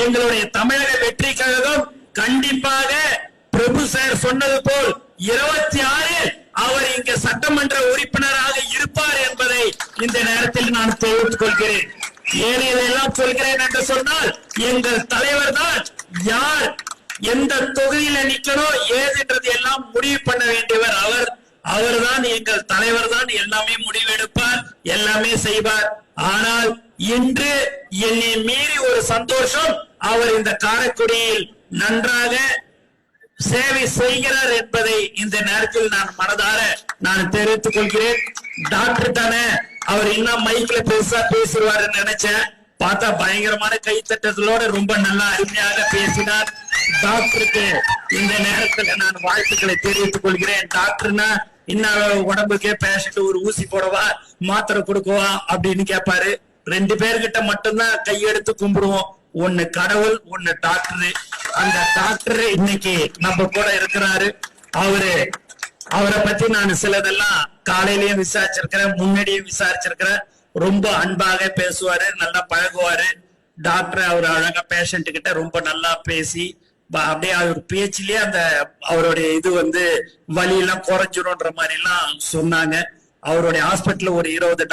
எங்களுடைய தமிழக வெற்றி கழகம் கண்டிப்பாக பிரபு சார் சொன்னது போல் 26 அவர் இங்க சட்டமன்ற உறுப்பினராக இருப்பார் என்பதை இந்த நேரத்தில் நான் தெரிவித்துக் கொள்கிறேன். ஏன் இதையெல்லாம் சொல்கிறேன் என்று சொன்னால், எங்கள் தலைவர் தான் யார் எந்த தொகுதியில நிக்கணும் ஏதுன்றது எல்லாம் முடிவு பண்ண வேண்டியவர் அவர்தான் எங்கள் தலைவர் தான் எல்லாமே முடிவெடுப்பார், எல்லாமே செய்வார். ஆனால் இன்று என்னை மீறி ஒரு சந்தோஷம், அவர் இந்த காரைக்குடியில் நன்றாக சேவை செய்கிறார் என்பதை இந்த நேரத்தில் நான் மனதார தெரிவித்துக் கொள்கிறேன். டாக்டர் தானே, அவர் இன்னும் மைக்ல பெருசா பேசுவாரு நினைச்சேன். பார்த்தா பயங்கரமான கைத்தட்டங்களோட ரொம்ப நல்லா அருமையாக பேசினார். டாக்டருக்கு இந்த நேரத்தில் நான் வாழ்த்துக்களை தெரிவித்துக் கொள்கிறேன். டாக்டர்னா இன்னும் உடம்புக்கே பேஷண்ட் ஒரு ஊசி போடவா மாத்திரை கொடுக்கவா அப்படின்னு கேட்பாரு. 2 பேர்கிட்ட மட்டும்தான் கையெடுத்து கும்பிடுவோம், ஒன்னு கடவுள், ஒன்னு டாக்டர். அந்த டாக்டர் இன்னைக்கு நம்ம கூட இருக்கிறாரு. அவரை பத்தி நான் சிலதெல்லாம் காலையிலயும் விசாரிச்சிருக்கிறேன், முன்னாடியும் விசாரிச்சிருக்கிறேன். ரொம்ப அன்பாக பேசுவாரு, நல்லா பழகுவாரு. டாக்டர் அவர் அழகா பேஷண்ட் கிட்ட ரொம்ப நல்லா பேசி அப்படியே அவர் பேச்சிலேயே அந்த அவருடைய இது வலி எல்லாம் குறைஞ்சிரும்ன்ற மாதிரி எல்லாம் சொன்னாங்க. அவருடைய ஹாஸ்பிட்டல் ஒரு 20